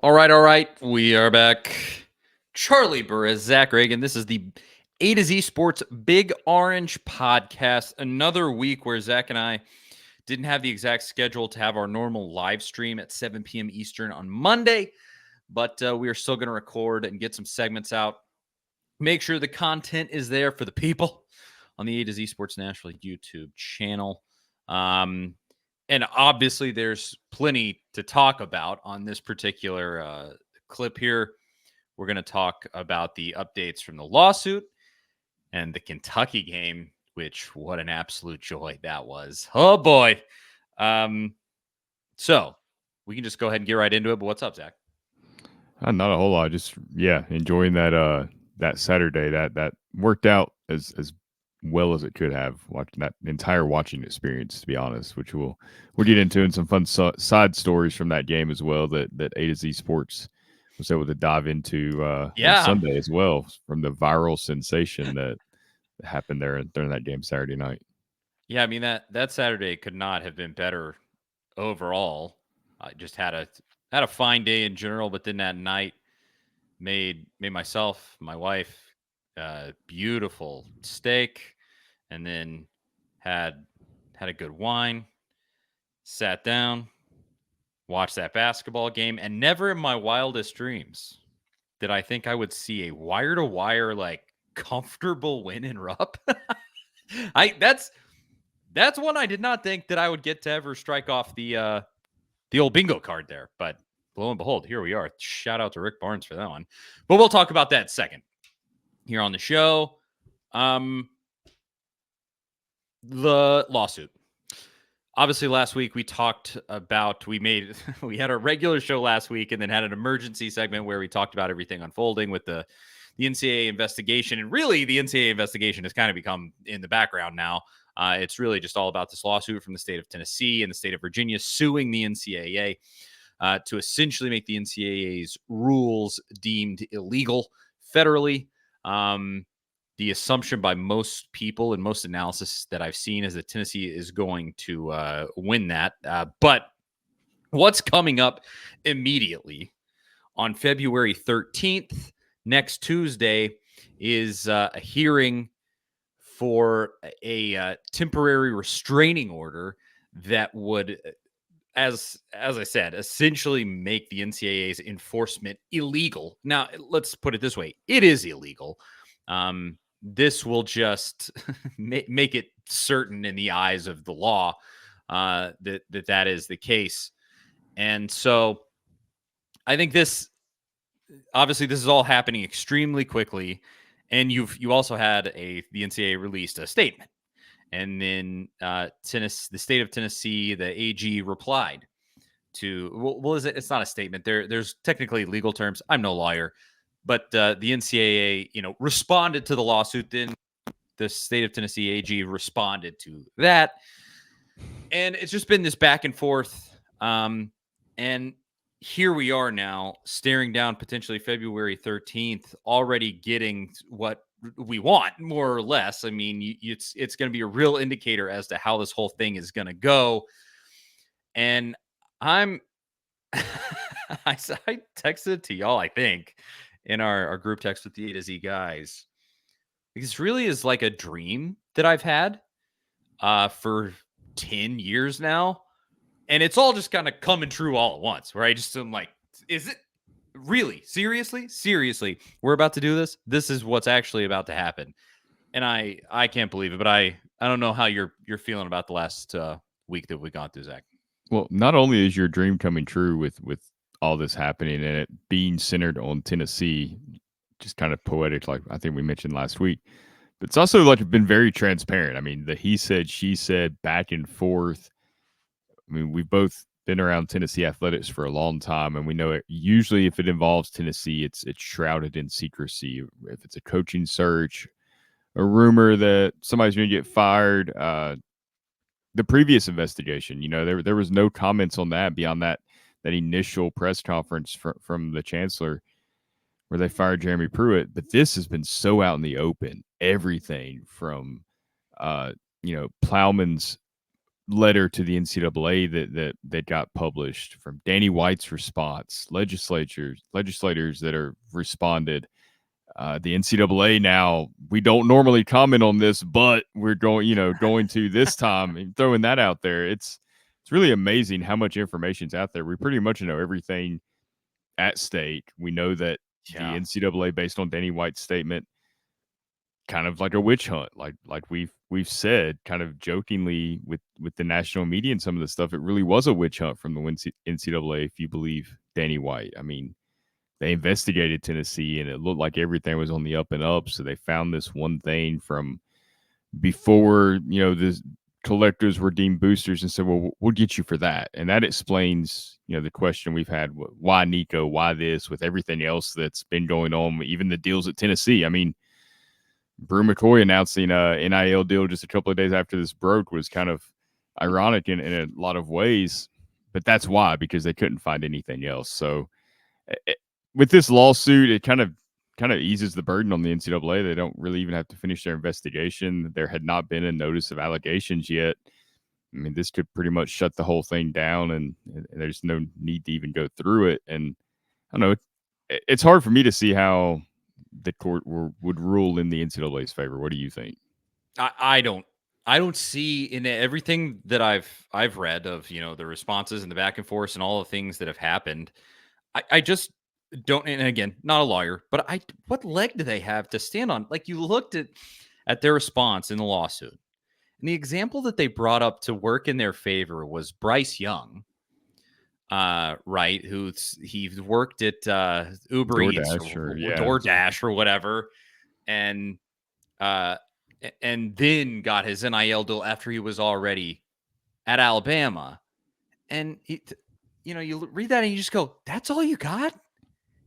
All right. We are back. Charlie Burris, Zach Reagan. This is the A to Z Sports Big Orange podcast. Another week where Zach and I didn't have the exact schedule to have our normal live stream at 7 p.m. Eastern on Monday, but we are still going to record and get some segments out. Make sure the content is there for the people on the A to Z Sports Nashville YouTube channel. And obviously, there's plenty to talk about on this particular clip here. We're going to talk about the updates from the lawsuit and the Kentucky game, which what an absolute joy that was. Oh, boy. So we can just go ahead and get right into it. But what's up, Zach? Not a whole lot. Just, enjoying that Saturday. That worked out as well as it could have. Watching that entire watching experience, to be honest, which we'll get into, and some fun side stories from that game as well that A to Z Sports was able to dive into on Sunday as well, from the viral sensation that happened there during that game Saturday night. Yeah, I mean that Saturday could not have been better overall. I just had a fine day in general, but then that night made myself, my wife, beautiful steak, and then had a good wine, sat down, watched that basketball game, and never in my wildest dreams did I think I would see a wire to wire like comfortable win in Rupp. That's one I did not think that I would get to ever strike off the old bingo card there, but lo and behold, here we are. Shout out to Rick Barnes for that one. But we'll talk about that second here on the show. The lawsuit. Obviously, last week we talked about, we had a regular show last week and then had an emergency segment where we talked about everything unfolding with the NCAA investigation. And really, the NCAA investigation has kind of become in the background now. It's really just all about this lawsuit from the state of Tennessee and the state of Virginia suing the NCAA to essentially make the NCAA's rules deemed illegal federally. The assumption by most people and most analysis that I've seen is that Tennessee is going to win that. But what's coming up immediately on February 13th, next Tuesday, is a hearing for a temporary restraining order that would, as I said, essentially make the NCAA's enforcement illegal. Now, let's put it this way. It is illegal. This will just make it certain in the eyes of the law that is the case. And so I think this is all happening extremely quickly. And you also had the NCAA released a statement. And then the state of Tennessee, the AG replied to, well, is it? It's not a statement. There's technically legal terms. I'm no lawyer. But the NCAA, responded to the lawsuit. Then the state of Tennessee AG responded to that. And it's just been this back and forth. And here we are now staring down potentially February 13th, already getting what we want, more or less. I mean, it's going to be a real indicator as to how this whole thing is going to go. And I texted to y'all, I think, in our group text with the A to Z guys. This really is like a dream that I've had for 10 years now. And it's all just kind of coming true all at once, where I just am like, is it really? Seriously, we're about to do this? This is what's actually about to happen. And I can't believe it, but I don't know how you're feeling about the last week that we've gone through, Zach. Well, not only is your dream coming true with all this happening and it being centered on Tennessee, just kind of poetic, like I think we mentioned last week, but it's also like been very transparent. I mean, the he said, she said, back and forth. I mean, we've both been around Tennessee athletics for a long time, and we know it. Usually, if it involves Tennessee, it's shrouded in secrecy. If it's a coaching search, a rumor that somebody's going to get fired, the previous investigation, there was no comments on that beyond that initial press conference from the chancellor where they fired Jeremy Pruitt. But this has been so out in the open. Everything from, Plowman's letter to the NCAA that got published from Danny White's response, legislators that are responded. The NCAA now, we don't normally comment on this, but we're going to this time and throwing that out there. It's really amazing how much information's out there. We pretty much know everything at stake. We know that the Yeah. NCAA, based on Danny White's statement, kind of like a witch hunt, like we've said, kind of jokingly with the national media and some of the stuff. It really was a witch hunt from the NCAA, if you believe Danny White. I mean, they investigated Tennessee, and it looked like everything was on the up and up. So they found this one thing from before, the collectors were deemed boosters, and said, "Well, we'll get you for that." And that explains, the question we've had: why Nico? Why this? With everything else that's been going on, even the deals at Tennessee. I mean, Brew McCoy announcing a NIL deal just a couple of days after this broke was kind of ironic in a lot of ways, but that's why, because they couldn't find anything else. So with this lawsuit, it kind of eases the burden on the NCAA. They don't really even have to finish their investigation. There had not been a notice of allegations yet. I mean, this could pretty much shut the whole thing down, and there's no need to even go through it. And I don't know, it's hard for me to see how the court would rule in the NCAA's favor. What do you think? I don't see in everything that I've read of, the responses and the back and forth and all the things that have happened. I just don't, and again, not a lawyer, but what leg do they have to stand on? Like, you looked at their response in the lawsuit, and the example that they brought up to work in their favor was Bryce Young, right? He worked at Uber Eats DoorDash, or or yeah, DoorDash or whatever, and uh, and then got his NIL deal after he was already at Alabama. And you read that and you just go, "That's all you got?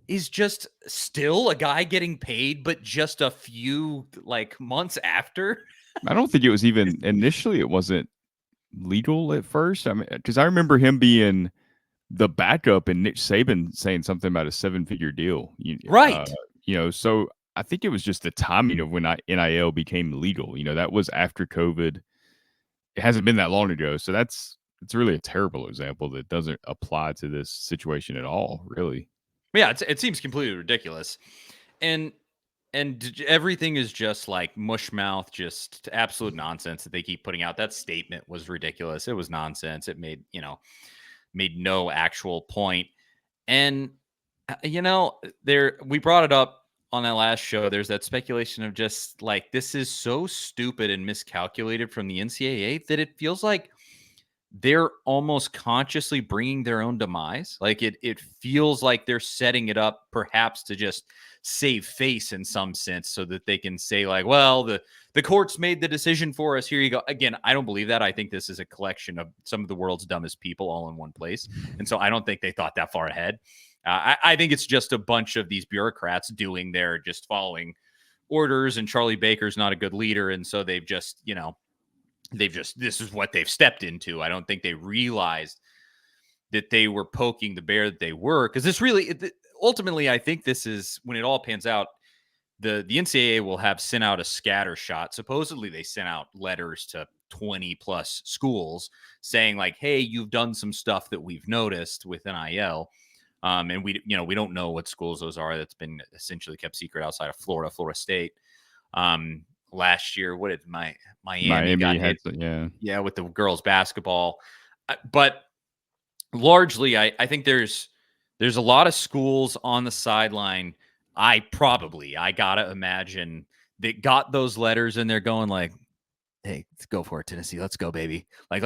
Is just still a guy getting paid, but just a few like months after?" I don't think it was even initially. It wasn't legal at first. I mean, because I remember him being the backup and Nick Saban saying something about a 7-figure deal. Right. So I think it was just the timing of when NIL became legal. That was after COVID. It hasn't been that long ago, so it's really a terrible example that doesn't apply to this situation at all, really. Yeah, it seems completely ridiculous. And everything is just like mush mouth, just absolute nonsense that they keep putting out. That statement was ridiculous. It was nonsense. It made no actual point. And there, we brought it up on that last show. There's that speculation of just like, this is so stupid and miscalculated from the NCAA that it feels like they're almost consciously bringing their own demise. Like, it feels like they're setting it up perhaps to just save face in some sense, so that they can say like, well, the courts made the decision for us. Here you go. Again, I don't believe that. I think this is a collection of some of the world's dumbest people all in one place. And so I don't think they thought that far ahead. I think it's just a bunch of these bureaucrats doing their, just following orders, and Charlie Baker's not a good leader. And so this is what they've stepped into. I don't think they realized that they were poking the bear that they were, because this really, ultimately, I think this is when it all pans out. The NCAA will have sent out a scatter shot. Supposedly, they sent out letters to 20 plus schools saying like, "Hey, you've done some stuff that we've noticed with NIL." And we don't know what schools those are. That's been essentially kept secret outside of Florida State. Last year, what did Miami got Had hit? yeah. Yeah, with the girls basketball. But largely, I think there's a lot of schools on the sideline. I gotta imagine they got those letters and they're going like, "Hey, let's go for it, Tennessee. Let's go, baby. Like,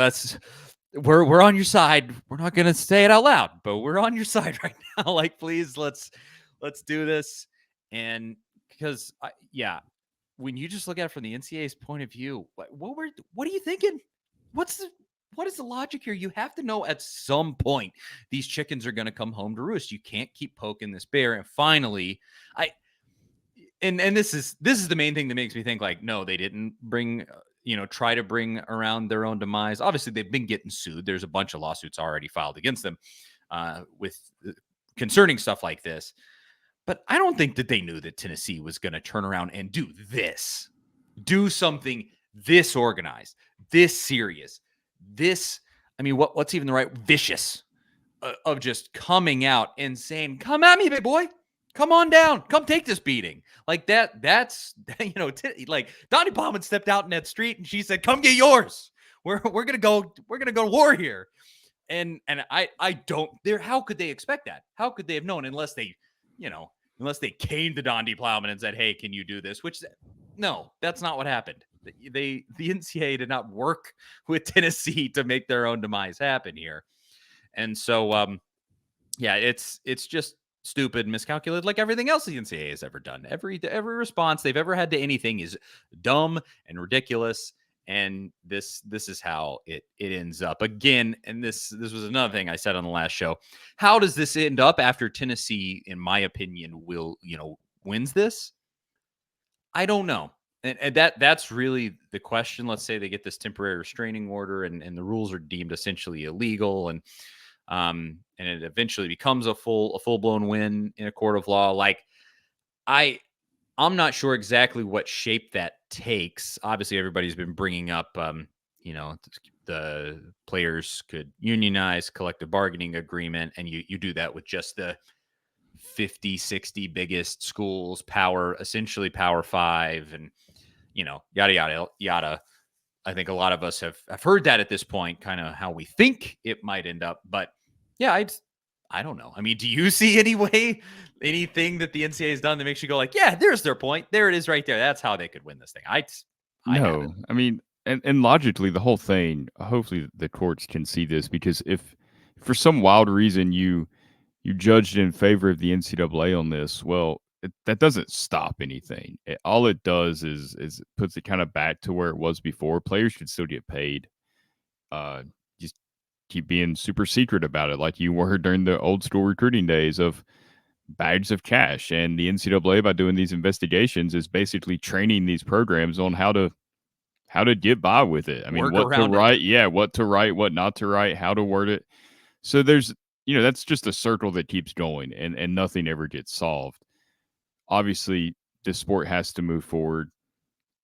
we're on your side. We're not gonna say it out loud, but we're on your side right now. Like, please, let's do this." And because when you just look at it from the NCAA's point of view, what are you thinking? What is the logic here? You have to know at some point these chickens are going to come home to roost. You can't keep poking this bear. And finally, and this is the main thing that makes me think like, no, they didn't try to bring around their own demise. Obviously, they've been getting sued. There's a bunch of lawsuits already filed against them with concerning stuff like this. But I don't think that they knew that Tennessee was going to turn around and do something this organized, this serious, this, I mean, what's even the right vicious of just coming out and saying, "Come at me, big boy. Come on down. Come take this beating." Like that's like Donnie Bauman stepped out in that street and she said, "Come get yours. We're gonna go to war here." And I don't there. How could they expect that? How could they have known unless they, unless they came to Donnie Plowman and said, "Hey, can you do this?" Which no, that's not what happened. The NCAA did not work with Tennessee to make their own demise happen here. And so yeah, it's just stupid, miscalculated, like everything else the NCAA has ever done. Every response they've ever had to anything is dumb and ridiculous. And this is how it ends up again. And this was another thing I said on the last show. How does this end up after Tennessee, in my opinion, wins this? I don't know. And that's really the question. Let's say they get this temporary restraining order and the rules are deemed essentially illegal, and it eventually becomes a full blown win in a court of law. Like I'm not sure exactly what shape that takes. Obviously, everybody's been bringing up, the players could unionize, collective bargaining agreement, and you do that with just the 50, 60 biggest schools, essentially power five, and yada yada yada. I think a lot of us have heard that at this point, kind of how we think it might end up. But yeah, I don't know. I mean, do you see anything that the NCAA has done that makes you go like, yeah, there's their point. There it is right there. That's how they could win this thing. I No, haven't. I mean, and logically, the whole thing. Hopefully, the courts can see this because if for some wild reason you judged in favor of the NCAA on this, well, that doesn't stop anything. All it does is it puts it kind of back to where it was before. Players should still get paid. Just keep being super secret about it, like you were during the old school recruiting days of bags of cash. And the NCAA, by doing these investigations, is basically training these programs on how to get by with it. I mean, Work what to around it. write, what to write, what not to write, how to word it. So there's, that's just a circle that keeps going and nothing ever gets solved. Obviously, the sport has to move forward.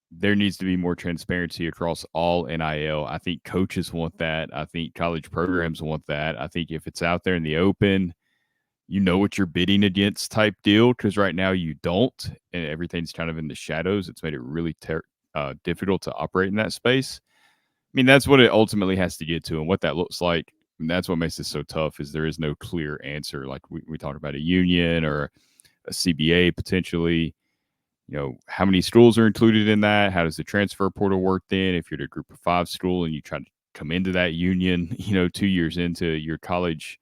There needs to be more transparency across all NIL. I think coaches want that. I think college programs want that. I think if it's out there in the open, you know what you're bidding against type deal, because right now you don't, and everything's kind of in the shadows. It's made it really difficult to operate in that space. I mean, that's what it ultimately has to get to, and what that looks like. And that's what makes it so tough is there is no clear answer. Like we talk about a union or a CBA potentially. How many schools are included in that? How does the transfer portal work then? If you're at a group of 5 school and you try to come into that union, 2 years into your college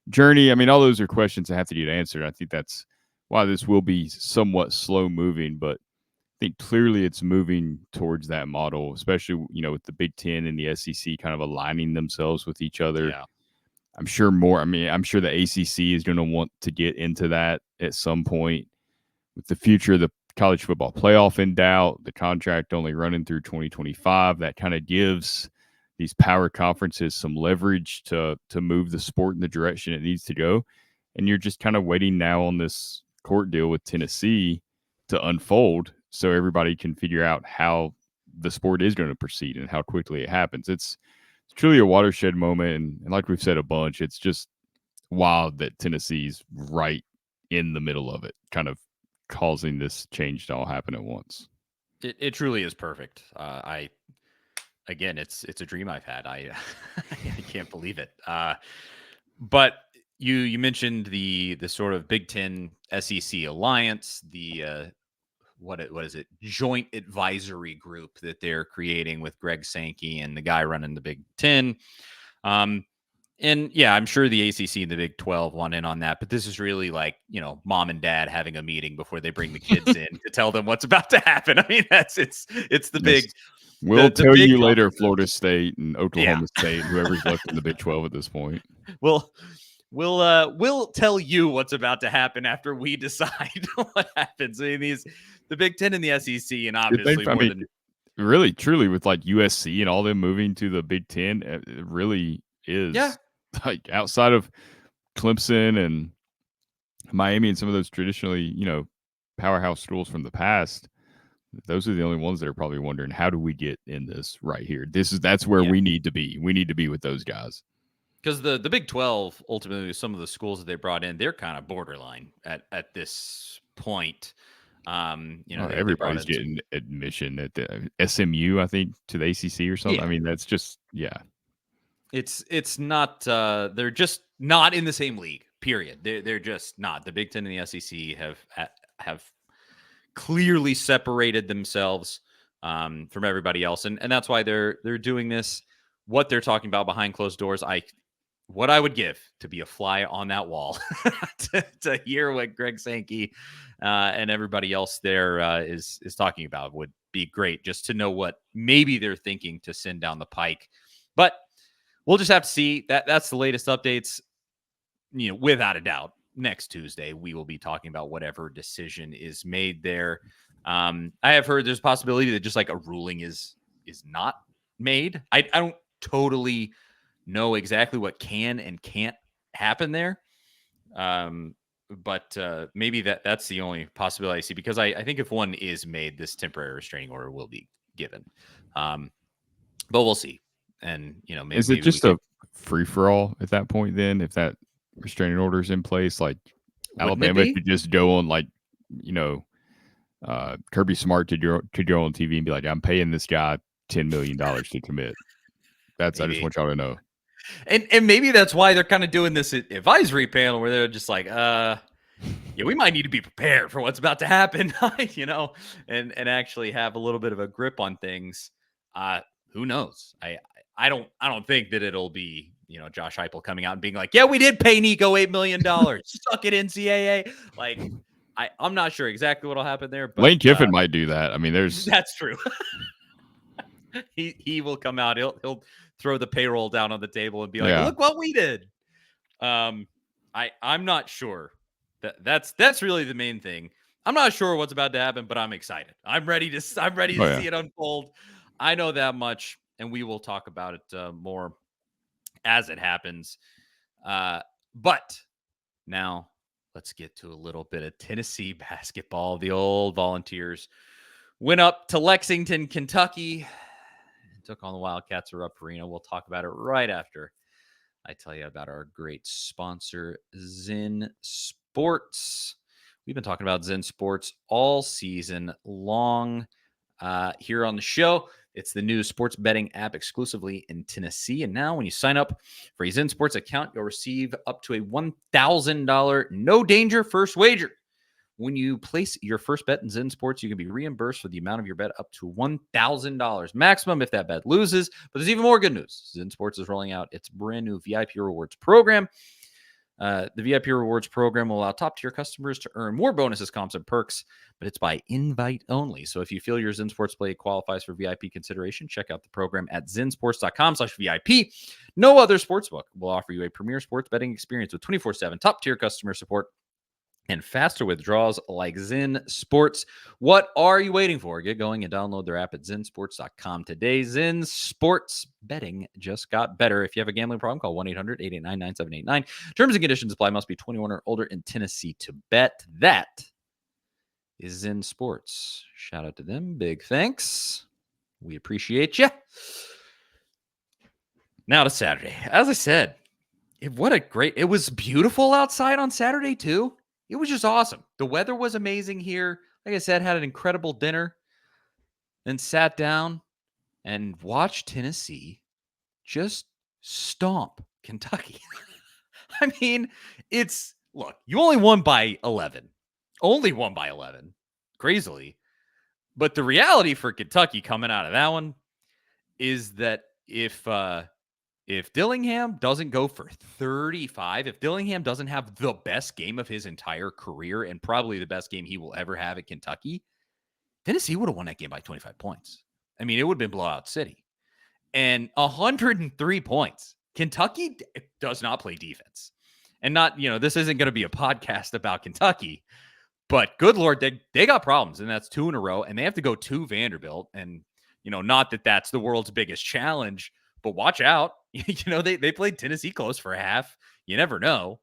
journey. I mean, all those are questions that have to get answered. I think that's why this will be somewhat slow moving, but I think clearly it's moving towards that model, especially, with the Big Ten and the SEC kind of aligning themselves with each other. Yeah. I'm sure the ACC is going to want to get into that at some point. With the future of the college football playoff in doubt, the contract only running through 2025, that kind of gives these power conferences some leverage to move the sport in the direction it needs to go. And you're just kind of waiting now on this court deal with Tennessee to unfold so everybody can figure out how the sport is going to proceed and how quickly it happens. It's truly a watershed moment. And like we've said a bunch, it's just wild that Tennessee's right in the middle of it, kind of causing this change to all happen at once. It truly is perfect. Again, it's a dream I've had. I can't believe it. But you mentioned the sort of Big Ten SEC alliance, the what is it, joint advisory group that they're creating with Greg Sankey and the guy running the Big Ten. And yeah, I'm sure the ACC and the Big 12 want in on that, but this is really like, mom and dad having a meeting before they bring the kids in to tell them what's about to happen. I mean, it's the big. We'll The tell big you later, dominoes. Florida State and Oklahoma Yeah. State, whoever's left in the Big 12 at this point. We'll tell you what's about to happen after we decide what happens. I mean, the Big Ten and the SEC, and obviously really, truly, with like USC and all them moving to the Big Ten, it really is like outside of Clemson and Miami and some of those traditionally, powerhouse schools from the past. those are the only ones that are probably wondering, how do we get in this right here? That's where Yeah. we need to be. We need to be with those guys. Because the Big 12, ultimately, some of the schools that they brought in, they're kind of borderline at this point. They brought Everybody's in some. getting admission at the SMU, I think, to the ACC or something. Yeah, I mean, that's just it's not. They're just not in the same league. Period. They're just not. The Big 10 and the SEC have clearly separated themselves from everybody else, and that's why they're doing this. What they're talking about behind closed doors, what I would give to be a fly on that wall to hear what Greg Sankey and everybody else there is talking about would be great, just to know what maybe they're thinking to send down the pike. But we'll just have to see. That's the latest updates. Without a doubt, next Tuesday we will be talking about whatever decision is made there. I have heard there's a possibility that just like a ruling is not made. I don't totally know exactly what can and can't happen there. But maybe that's the only possibility I see, because I think if one is made, this temporary restraining order will be given. But we'll see. And, is it maybe we just could. a free for all at that point? Then, if that restraining order is in place, like Wouldn't it Alabama be? could just go on, like, Kirby Smart to go on TV and be like, "I'm paying this guy $10 million to commit." I just Maybe. want y'all to know. And maybe that's why they're kind of doing this advisory panel where they're just like, yeah, we might need to be prepared for what's about to happen, and actually have a little bit of a grip on things. Who knows? I don't think that it'll be, Josh Heupel coming out and being like, yeah, we did pay Nico $8 million. Suck it, NCAA. Like, I'm not sure exactly what'll happen there, but Lane Kiffin might do that. I mean, there's that's true. he will come out. He'll throw the payroll down on the table and be like, look what we did. I'm not sure. That's really the main thing. I'm not sure what's about to happen, but I'm excited. I'm ready to see it unfold. I know that much, and we will talk about it more as it happens. But now let's get to a little bit of Tennessee basketball. The old Volunteers went up to Lexington, Kentucky, and took on the Wildcats of Rupp Arena. We'll talk about it right after I tell you about our great sponsor, ZenSports. We've been talking about ZenSports all season long here on the show. It's the new sports betting app exclusively in Tennessee. And now when you sign up for a ZenSports account, you'll receive up to a $1,000 no danger first wager. When you place your first bet in ZenSports, you can be reimbursed for the amount of your bet up to $1,000 maximum if that bet loses. But there's even more good news. ZenSports is rolling out its brand new VIP rewards program. The VIP rewards program will allow top-tier customers to earn more bonuses, comps, and perks, but it's by invite only. So if you feel your ZenSports play qualifies for VIP consideration, check out the program at zensports.com/VIP. No other sportsbook will offer you a premier sports betting experience with 24/7 top-tier customer support and faster withdrawals like ZenSports. What are you waiting for? Get going and download their app at zensports.com today. ZenSports betting just got better. If you have a gambling problem, call 1-800-889-9789. Terms and conditions apply. Must be 21 or older in Tennessee to bet. That is ZenSports. Shout out to them. Big thanks. We appreciate you. Now to Saturday. As I said, it was beautiful outside on Saturday too. It was just awesome. The weather was amazing here. Like I said, had an incredible dinner, then sat down and watched Tennessee just stomp Kentucky. I mean, look, you only won by 11. Only won by 11, crazily. But the reality for Kentucky coming out of that one is that if Dillingham doesn't go for 35, if Dillingham doesn't have the best game of his entire career and probably the best game he will ever have at Kentucky, Tennessee would have won that game by 25 points. I mean, it would have been blowout city. And 103 points. Kentucky does not play defense. And this isn't going to be a podcast about Kentucky, but good Lord, they got problems. And that's 2 in a row. And they have to go to Vanderbilt. And, not that that's the world's biggest challenge, but watch out. They played Tennessee close for a half. You never know.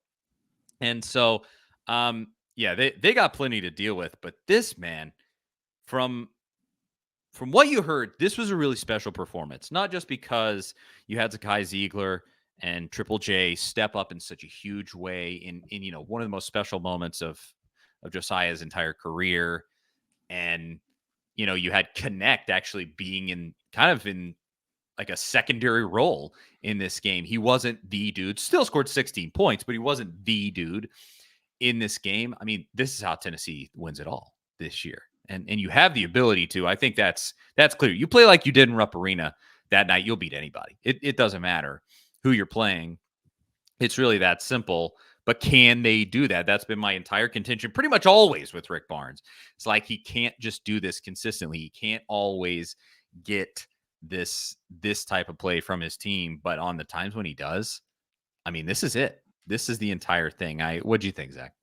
And so, they got plenty to deal with. But this man, from from what you heard, this was a really special performance, not just because you had Zakai Ziegler and Triple J step up in such a huge way in one of the most special moments of Josiah's entire career, and you had Connect actually being in kind of in like a secondary role in this game. He wasn't the dude, still scored 16 points, but he wasn't the dude in this game. I mean, this is how Tennessee wins it all this year. And you have the ability to. I think that's clear. You play like you did in Rupp Arena that night, you'll beat anybody. It doesn't matter who you're playing. It's really that simple. But can they do that? That's been my entire contention pretty much always with Rick Barnes. It's like he can't just do this consistently. He can't always get this type of play from his team. But on the times when he does, I mean, this is it. This is the entire thing. What do you think, Zach?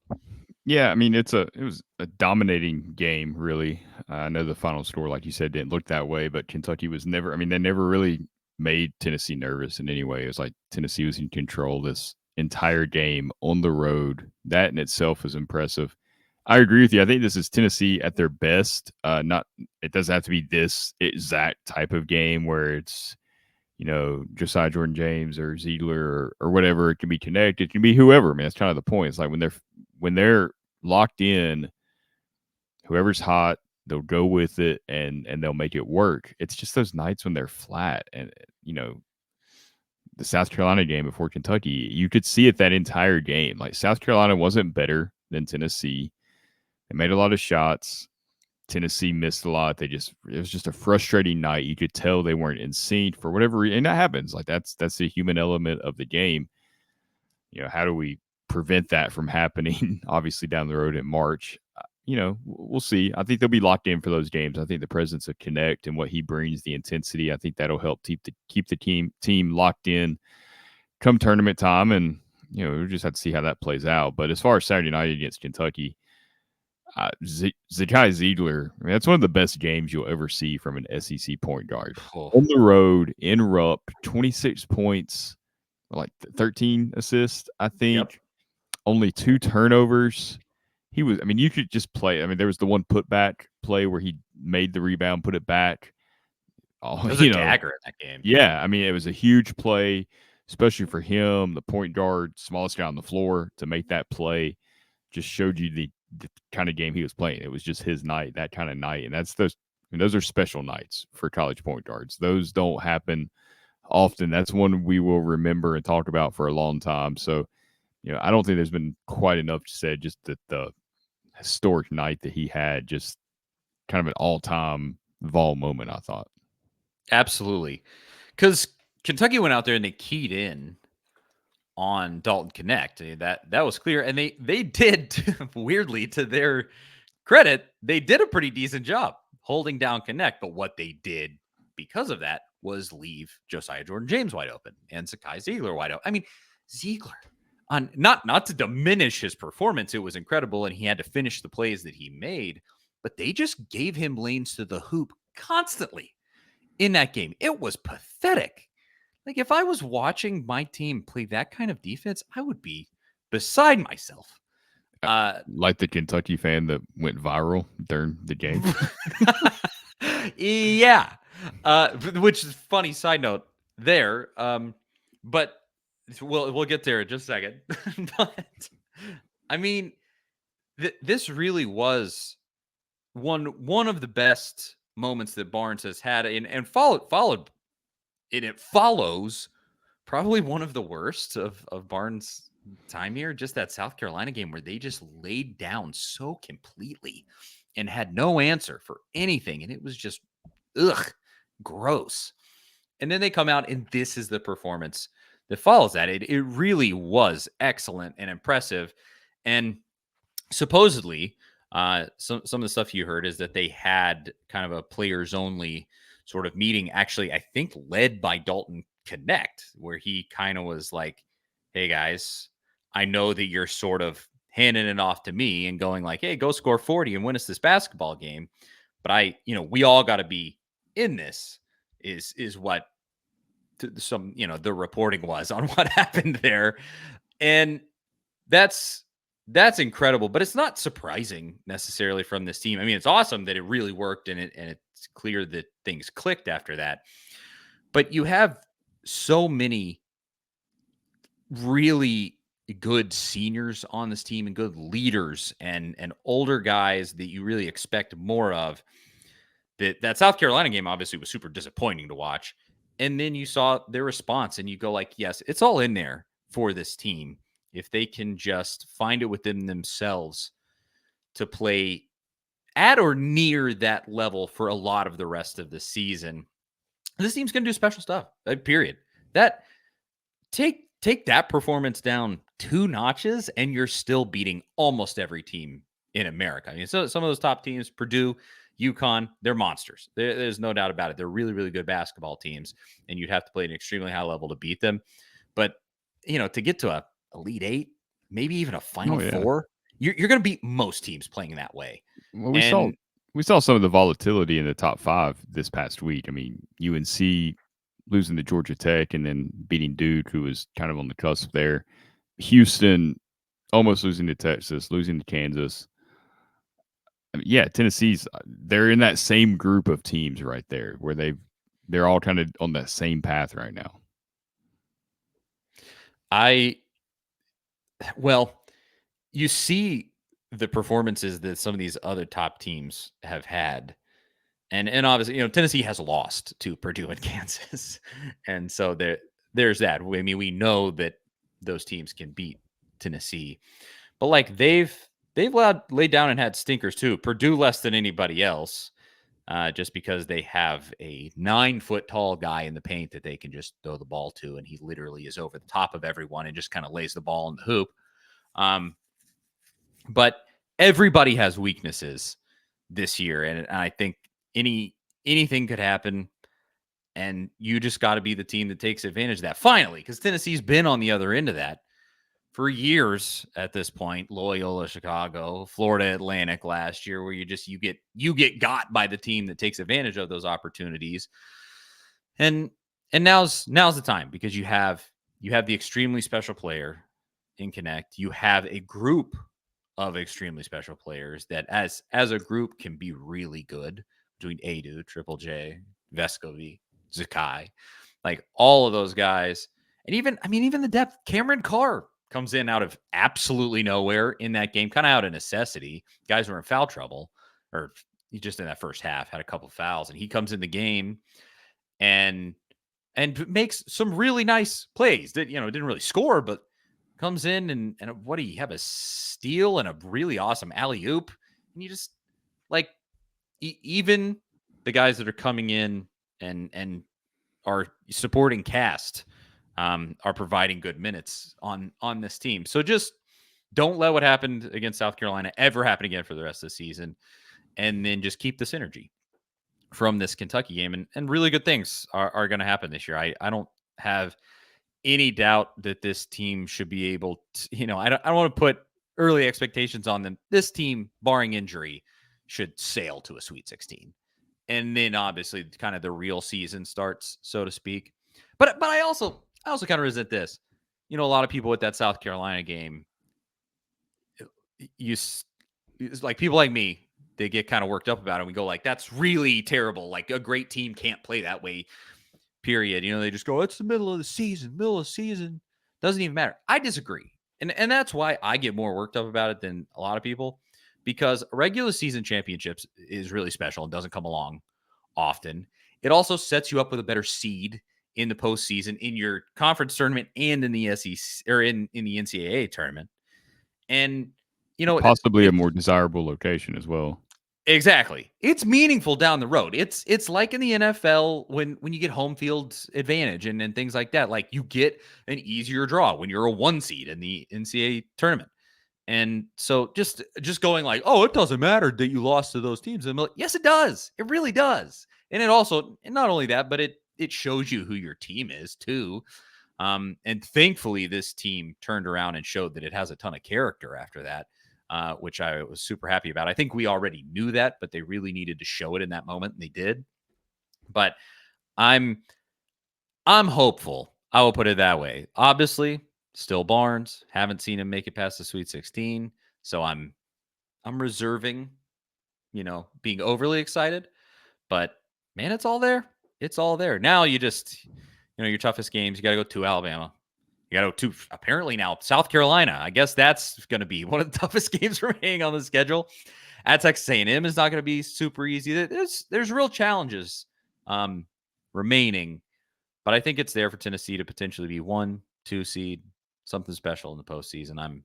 Yeah, I mean it was a dominating game, really. I know the final score, like you said, didn't look that way, but Kentucky was never. I mean, they never really made Tennessee nervous in any way. It was like Tennessee was in control this entire game on the road. That in itself was impressive. I agree with you. I think this is Tennessee at their best. Not it doesn't have to be this exact type of game where it's Josiah Jordan James or Ziegler or whatever. It can be Connect. It can be whoever. I mean, that's kind of the point. It's like when they're locked in, whoever's hot, they'll go with it and they'll make it work. It's just those nights when they're flat, and the South Carolina game before Kentucky, you could see it that entire game. Like South Carolina wasn't better than Tennessee. They made a lot of shots. Tennessee missed a lot. It was just a frustrating night. You could tell they weren't in sync for whatever reason. And that happens. Like that's the human element of the game. How do we prevent that from happening? Obviously, down the road in March, we'll see. I think they'll be locked in for those games. I think the presence of Connect and what he brings, the intensity, I think that'll help keep the team locked in come tournament time. And we'll just have to see how that plays out. But as far as Saturday night against Kentucky, Zakai Ziegler, I mean, that's one of the best games you'll ever see from an SEC point guard. On the road, in Rupp, 26 points, like 13 assists, I think. Yep. Only 2 turnovers. You could just play. I mean, there was the one putback play where he made the rebound, put it back. It was a dagger in that game. Yeah, I mean, it was a huge play, especially for him, the point guard, smallest guy on the floor, to make that play. Just showed you the kind of game he was playing. It was just his night, that kind of night. And those are special nights for college point guards. Those don't happen often. That's one we will remember and talk about for a long time. So, I don't think there's been quite enough said just that the historic night that he had, just kind of an all-time Vol moment, I thought. Absolutely. Because Kentucky went out there and they keyed in on Dalton Connect. That was clear. And they did, weirdly, to their credit, they did a pretty decent job holding down Connect. But what they did because of that was leave Josiah Jordan James wide open and Zakai Ziegler wide open. I mean, Ziegler, on not to diminish his performance, it was incredible, and he had to finish the plays that he made, but they just gave him lanes to the hoop constantly in that game. It was pathetic. Like, if I was watching my team play that kind of defense, I would be beside myself. Like the Kentucky fan that went viral during the game. Yeah. Which is funny side note there. But we'll get there in just a second. But I mean, this really was one of the best moments that Barnes has had, and followed. And it follows probably one of the worst of Barnes' time here. Just that South Carolina game where they just laid down so completely and had no answer for anything, and it was just gross. And then they come out, and this is the performance that follows that. It really was excellent and impressive. And supposedly, some of the stuff you heard is that they had kind of a players only sort of meeting, actually, I think led by Dalton Connect, where he kind of was like, hey guys, I know that you're sort of handing it off to me and going like, hey, go score 40 and win us this basketball game. But we all got to be in this is what the reporting was on what happened there. And that's That's incredible, but it's not surprising necessarily from this team. I mean, it's awesome that it really worked, and it's clear that things clicked after that. But you have so many really good seniors on this team and good leaders and older guys that you really expect more of. That South Carolina game obviously was super disappointing to watch. And then you saw their response and you go like, yes, it's all in there for this team if they can just find it within themselves to play at or near that level for a lot of the rest of the season. This team's going to do special stuff. Period. That take that performance down 2 notches and you're still beating almost every team in America. I mean, so some of those top teams, Purdue, UConn, they're monsters. There's no doubt about it. They're really, really good basketball teams, and you'd have to play at an extremely high level to beat them. But to get to a Elite Eight, maybe even a Final Oh yeah. Four, you're going to beat most teams playing that way. Well, And we saw some of the volatility in the top 5 this past week. I mean, UNC losing to Georgia Tech and then beating Duke, who was kind of on the cusp there. Houston almost losing to Texas, losing to Kansas. I mean, yeah, Tennessee's they're in that same group of teams right there where they're all kind of on that same path right now. well, you see the performances that some of these other top teams have had. And obviously, Tennessee has lost to Purdue and Kansas. And so there's that. I mean, we know that those teams can beat Tennessee. But like they've laid down and had stinkers too. Purdue less than anybody else. Just because they have a 9-foot tall guy in the paint that they can just throw the ball to, and he literally is over the top of everyone and just kind of lays the ball in the hoop. But everybody has weaknesses this year, and I think anything could happen, and you just got to be the team that takes advantage of that finally, because Tennessee's been on the other end of that for years at this point. Loyola Chicago, Florida Atlantic last year, where you get got by the team that takes advantage of those opportunities. And now's the time, because you have the extremely special player in Connect. You have a group of extremely special players that as a group can be really good, between Adu, Triple J, Vescovi, Zakai, like all of those guys. And even the depth. Cameron Carr comes in out of absolutely nowhere in that game, kind of out of necessity. Guys were in foul trouble, or he just in that first half had a couple of fouls, and he comes in the game and makes some really nice plays that didn't really score, but comes in and what do you have, a steal and a really awesome alley-oop, and you just like even the guys that are coming in and are supporting cast are providing good minutes on this team. So just don't let what happened against South Carolina ever happen again for the rest of the season, and then just keep this energy from this Kentucky game, and really good things are going to happen this year. I don't have any doubt that this team should be able to, I don't want to put early expectations on them. This team, barring injury, should sail to a Sweet 16. And then obviously kind of the real season starts, so to speak. But I also kind of resent this. A lot of people with that South Carolina game, it's like people like me, they get kind of worked up about it. We go like, that's really terrible. Like a great team can't play that way, period. They just go, it's the middle of the season. Doesn't even matter. I disagree. And that's why I get more worked up about it than a lot of people, because regular season championships is really special and doesn't come along often. It also sets you up with a better seed in the postseason, in your conference tournament, and in the SEC or in the NCAA tournament. And Possibly a it's more desirable location as well. exactly. It's meaningful down the road. It's like in the NFL when you get home field advantage and things like that. Like you get an easier draw when you're a 1 seed in the NCAA tournament. And so just going like, oh, it doesn't matter that you lost to those teams. And like, yes, it does. It really does. And it also, and not only that, but it shows you who your team is too. And thankfully, this team turned around and showed that it has a ton of character after that. Which I was super happy about. I think we already knew that, but they really needed to show it in that moment, and they did. But I'm hopeful. I will put it that way. Obviously, Still Barnes. Haven't seen him make it past the Sweet 16. So I'm reserving, being overly excited. But man, it's all there. It's all there. Now you just, your toughest games, you got to go to Alabama. You got to go to, apparently now, South Carolina. I guess that's going to be one of the toughest games remaining on the schedule. At Texas A&M is not going to be super easy. There's real challenges remaining. But I think it's there for Tennessee to potentially be 1-2 seed, something special in the postseason.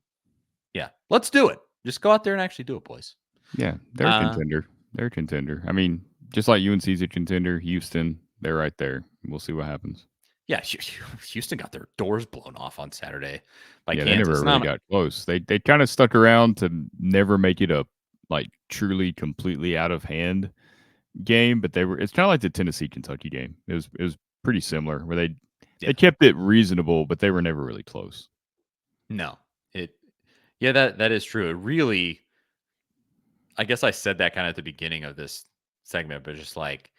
Let's do it. Just go out there and actually do it, boys. Yeah, they're a contender. They're a contender. I mean, just like UNC's a contender, Houston, they're right there. We'll see what happens. Yeah, Houston got their doors blown off on Saturday by Kansas. They never really got close. They kind of stuck around to never make it a truly completely out of hand game, but it's kind of like the Tennessee-Kentucky game. It was pretty similar where they kept it reasonable, but they were never really close. No. That is true. It really, I guess I said that kind of at the beginning of this segment, but just like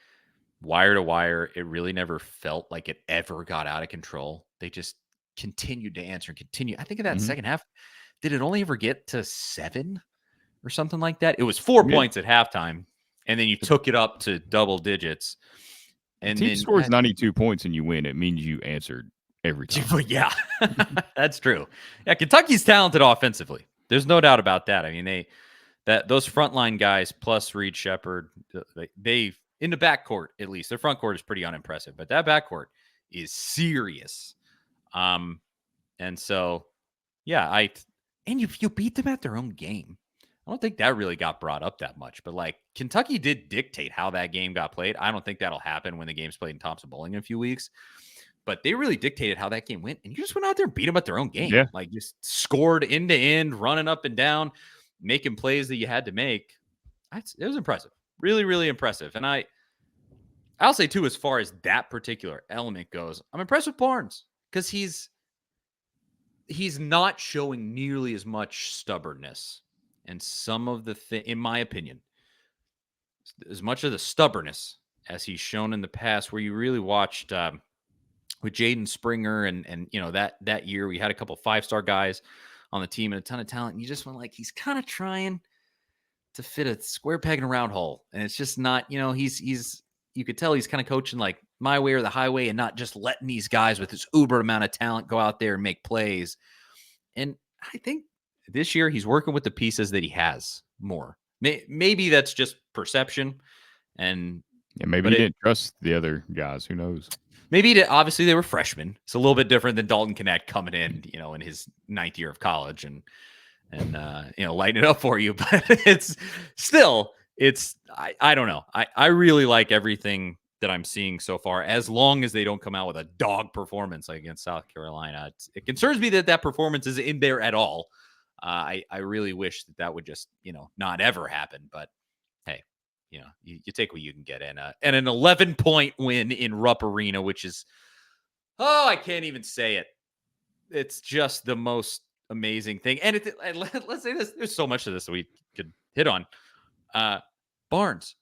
wire to wire, it really never felt like it ever got out of control. They just continued to answer and continue. I think in that second half, did it only ever get to 7 or something like that? It was 4 points at halftime, and then you took it up to double digits. And the team scores 92 points and you win. It means you answered every time. Yeah, that's true. Yeah, Kentucky's talented offensively. There's no doubt about that. I mean, those frontline guys plus Reed Shepherd, they in the backcourt at least. Their front court is pretty unimpressive, but that backcourt is serious. And so, yeah, you beat them at their own game. I don't think that really got brought up that much, but like Kentucky did dictate how that game got played. I don't think that'll happen when the game's played in Thompson Bowling in a few weeks, but they really dictated how that game went. And you just went out there and beat them at their own game. Yeah. Like just scored end to end, running up and down, making plays that you had to make. It was impressive. Really, really impressive. And I'll say too, as far as that particular element goes, I'm impressed with Barnes because he's not showing nearly as much stubbornness. And some of in my opinion, as much of the stubbornness as he's shown in the past, where you really watched with Jaden Springer and that year we had a couple 5-star guys on the team and a ton of talent. And you just went like, he's kind of trying to fit a square peg in a round hole. And it's just not, you could tell he's kind of coaching like my way or the highway and not just letting these guys with this uber amount of talent go out there and make plays. And I think this year he's working with the pieces that he has more. Maybe that's just perception. And maybe he didn't trust the other guys. Who knows? Maybe obviously they were freshmen. It's a little bit different than Dalton Knecht coming in, in his 9th year of college and lighting it up for you. But I don't know. I really like everything that I'm seeing so far, as long as they don't come out with a dog performance like against South Carolina. It concerns me that performance is in there at all. I really wish that would just, not ever happen. But hey, you take what you can get in. And an 11-point win in Rupp Arena, which is, I can't even say it. It's just the most amazing thing. And let's say this, there's so much of this that we could hit on. Barnes,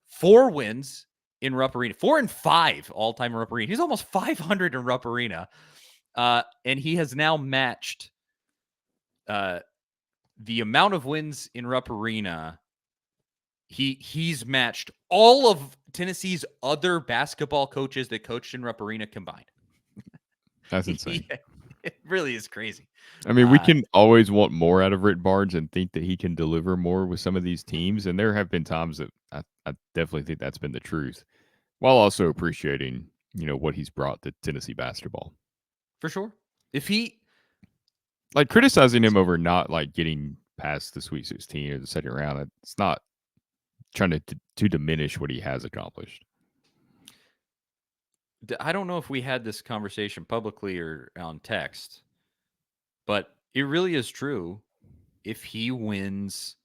4 wins in Rupp Arena, 4-5 all-time in Rupp Arena. He's almost 500 in Rupp Arena. And he has now matched the amount of wins in Rupp Arena. He's matched all of Tennessee's other basketball coaches that coached in Rupp Arena combined. That's insane. It really is crazy. I mean, we can always want more out of Rick Barnes and think that he can deliver more with some of these teams. And there have been times that I definitely think that's been the truth, while also appreciating, what he's brought to Tennessee basketball. For sure. If he criticizing him over not getting past the Sweet 16 or the second round, it's not trying to diminish what he has accomplished. I don't know if we had this conversation publicly or on text, but it really is true. If he wins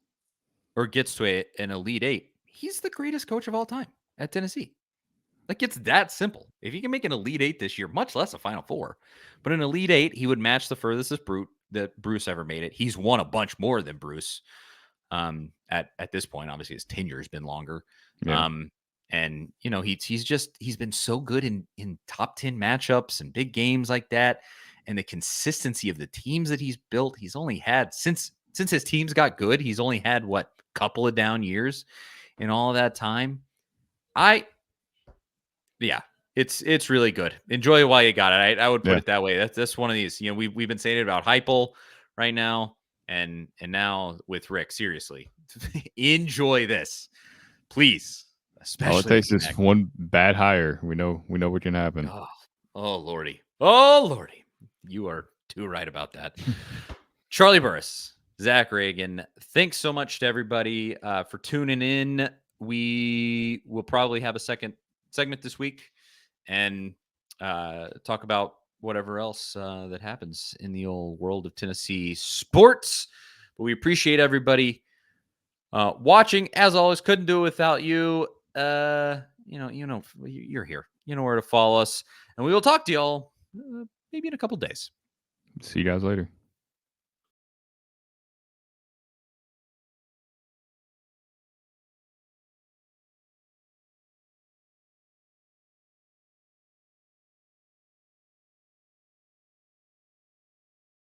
or gets to an Elite 8, he's the greatest coach of all time at Tennessee. It's that simple. If he can make an Elite 8 this year, much less a Final Four, but an Elite 8, he would match the furthest that Bruce ever made it. He's won a bunch more than Bruce at this point. Obviously, his tenure has been longer. Yeah. And he's been so good in top 10 matchups and big games like that. and the consistency of the teams that he's built. He's only had since his teams got good, he's only had what, couple of down years in all of that time. It's really good. Enjoy it while you got it. I would put it that way. That's one of these. We've been saying it about Heupel right now, and now with Rick. Seriously, enjoy this, please. Especially all it takes is one bad hire. We know what can happen. Oh lordy, you are too right about that. Charlie Burris, Zach Reagan, thanks so much to everybody for tuning in. We will probably have a second segment this week and talk about whatever else that happens in the old world of Tennessee sports. But we appreciate everybody watching. As always, couldn't do it without you. You're here. You know where to follow us, and we will talk to y'all maybe in a couple days. See you guys later.